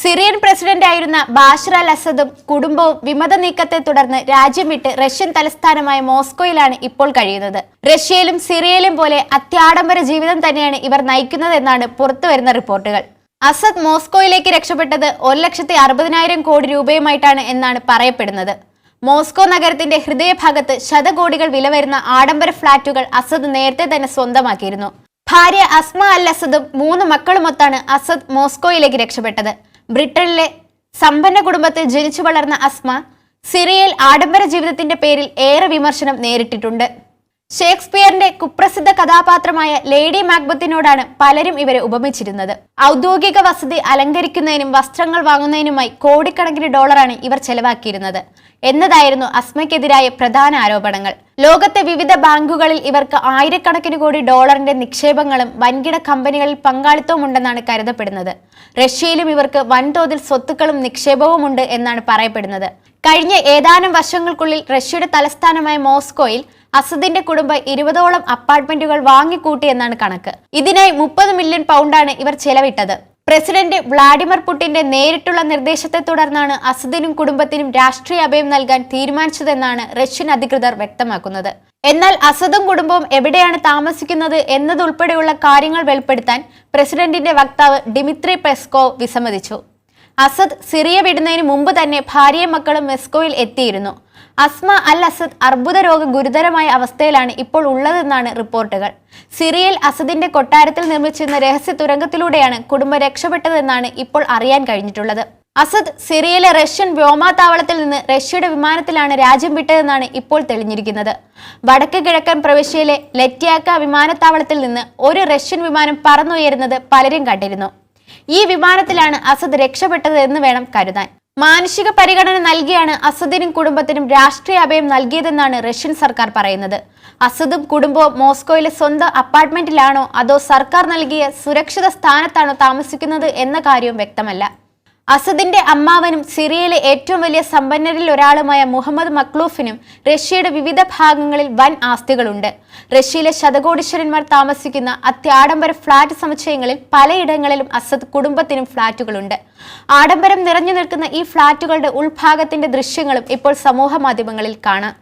Syrian പ്രസിഡന്റായിരുന്ന Bashar al അസദും കുടുംബവും വിമത നീക്കത്തെ തുടർന്ന് രാജ്യം വിട്ട് റഷ്യൻ തലസ്ഥാനമായ മോസ്കോയിലാണ് ഇപ്പോൾ കഴിയുന്നത്. റഷ്യയിലും സിറിയയിലും പോലെ അത്യാഡംബര ജീവിതം തന്നെയാണ് ഇവർ നയിക്കുന്നതെന്നാണ് പുറത്തുവരുന്ന റിപ്പോർട്ടുകൾ. അസദ് മോസ്കോയിലേക്ക് രക്ഷപ്പെട്ടത് 1,60,000 കോടി രൂപയുമായിട്ടാണ് എന്നാണ് പറയപ്പെടുന്നത്. മോസ്കോ നഗരത്തിന്റെ ഹൃദയഭാഗത്ത് ശതകോടികൾ വില വരുന്ന ആഡംബര ഫ്ളാറ്റുകൾ അസദ് നേരത്തെ തന്നെ സ്വന്തമാക്കിയിരുന്നു. ഭാര്യ അസ്മ അൽ അസദും 3 മക്കളുമൊത്താണ് അസദ് മോസ്കോയിലേക്ക് രക്ഷപ്പെട്ടത്. ബ്രിട്ടനിലെ സമ്പന്ന കുടുംബത്തിൽ ജനിച്ചു വളർന്ന അസ്മ സിറിയയിൽ ആഡംബര ജീവിതത്തിന്റെ പേരിൽ ഏറെ വിമർശനം നേരിട്ടിട്ടുണ്ട്. ഷേക്സ്പിയറിന്റെ കുപ്രസിദ്ധ കഥാപാത്രമായ ലേഡി മാക്ബത്തിനോടാണ് പലരും ഇവരെ ഉപമിച്ചിരുന്നത്. ഔദ്യോഗിക വസതി അലങ്കരിക്കുന്നതിനും വസ്ത്രങ്ങൾ വാങ്ങുന്നതിനുമായി കോടിക്കണക്കിന് ഡോളറാണ് ഇവർ ചെലവാക്കിയിരുന്നത് എന്നതായിരുന്നു അസ്മയ്ക്കെതിരായ പ്രധാന ആരോപണങ്ങൾ. ലോകത്തെ വിവിധ ബാങ്കുകളിൽ ഇവർക്ക് ആയിരക്കണക്കിന് കോടി ഡോളറിന്റെ നിക്ഷേപങ്ങളും വൻകിട കമ്പനികളിൽ പങ്കാളിത്തവും ഉണ്ടെന്നാണ് കരുതപ്പെടുന്നത്. റഷ്യയിലും ഇവർക്ക് വൻതോതിൽ സ്വത്തുക്കളും നിക്ഷേപവുമുണ്ട് എന്നാണ് പറയപ്പെടുന്നത്. കഴിഞ്ഞ ഏതാനും വർഷങ്ങൾക്കുള്ളിൽ റഷ്യയുടെ തലസ്ഥാനമായ മോസ്കോയിൽ അസദിന്റെ കുടുംബം 20ഓളം അപ്പാർട്ട്മെന്റുകൾ വാങ്ങിക്കൂട്ടിയെന്നാണ് കണക്ക്. ഇതിനായി 30 മില്യൺ പൗണ്ടാണ് ഇവർ ചെലവിട്ടത്. പ്രസിഡന്റ് വ്ളാഡിമിർ പുടിന്റെ നേരിട്ടുള്ള നിർദ്ദേശത്തെ തുടർന്നാണ് അസദിനും കുടുംബത്തിനും രാഷ്ട്രീയ അഭയം നൽകാൻ തീരുമാനിച്ചതെന്നാണ് റഷ്യൻ അധികൃതർ വ്യക്തമാക്കുന്നത്. എന്നാൽ അസദും കുടുംബവും എവിടെയാണ് താമസിക്കുന്നത് എന്നതുൾപ്പെടെയുള്ള കാര്യങ്ങൾ വെളിപ്പെടുത്താൻ പ്രസിഡന്റിന്റെ വക്താവ് ഡിമിത്രി പെസ്കോവ് വിസമ്മതിച്ചു. അസദ് സിറിയ വിടുന്നതിന് മുമ്പ് തന്നെ ഭാര്യയും മക്കളും മോസ്കോയിൽ എത്തിയിരുന്നു. അസ്മ അൽ അസദ് അർബുദ രോഗ ഗുരുതരമായ അവസ്ഥയിലാണ് ഇപ്പോൾ ഉള്ളതെന്നാണ് റിപ്പോർട്ടുകൾ. സിറിയയിൽ അസദിന്റെ കൊട്ടാരത്തിൽ നിർമ്മിച്ചിരുന്ന രഹസ്യ തുരങ്കത്തിലൂടെയാണ് കുടുംബം രക്ഷപ്പെട്ടതെന്നാണ് ഇപ്പോൾ അറിയാൻ കഴിഞ്ഞിട്ടുള്ളത്. അസദ് സിറിയയിലെ റഷ്യൻ വ്യോമതാവളത്തിൽ നിന്ന് റഷ്യയുടെ വിമാനത്തിലാണ് രാജ്യം വിട്ടതെന്നാണ് ഇപ്പോൾ തെളിഞ്ഞിരിക്കുന്നത്. വടക്ക് കിഴക്കൻ പ്രവിശ്യയിലെ ലെറ്റ്യാക്ക വിമാനത്താവളത്തിൽ നിന്ന് ഒരു റഷ്യൻ വിമാനം പറന്നുയരുന്നത് പലരും കണ്ടിരുന്നു. ഈ വിമാനത്തിലാണ് അസദ് രക്ഷപ്പെട്ടത് എന്ന് വേണം കരുതാൻ. മാനുഷിക പരിഗണന നൽകിയാണ് അസദിനും കുടുംബത്തിനും രാഷ്ട്രീയ അഭയം നൽകിയതെന്നാണ് റഷ്യൻ സർക്കാർ പറയുന്നത്. അസദും കുടുംബവും മോസ്കോയിലെ സ്വന്തം അപ്പാർട്ട്മെന്റിലാണോ അതോ സർക്കാർ നൽകിയ സുരക്ഷിത സ്ഥാനത്താണോ താമസിക്കുന്നത് എന്ന കാര്യവും വ്യക്തമല്ല. അസദിന്റെ അമ്മാവനും സിറിയയിലെ ഏറ്റവും വലിയ സമ്പന്നരിൽ ഒരാളുമായ മുഹമ്മദ് മക്ലൂഫിനും റഷ്യയുടെ വിവിധ ഭാഗങ്ങളിൽ വൻ ആസ്തികളുണ്ട്. റഷ്യയിലെ ശതകോടീശ്വരന്മാർ താമസിക്കുന്ന അത്യാഡംബര ഫ്ളാറ്റ് സമുച്ചയങ്ങളിൽ പലയിടങ്ങളിലും അസദ് കുടുംബത്തിനും ഫ്ളാറ്റുകളുണ്ട്. ആഡംബരം നിറഞ്ഞു നിൽക്കുന്ന ഈ ഫ്ളാറ്റുകളുടെ ഉൾഭാഗത്തിന്റെ ദൃശ്യങ്ങളും ഇപ്പോൾ സമൂഹ മാധ്യമങ്ങളിൽ കാണാം.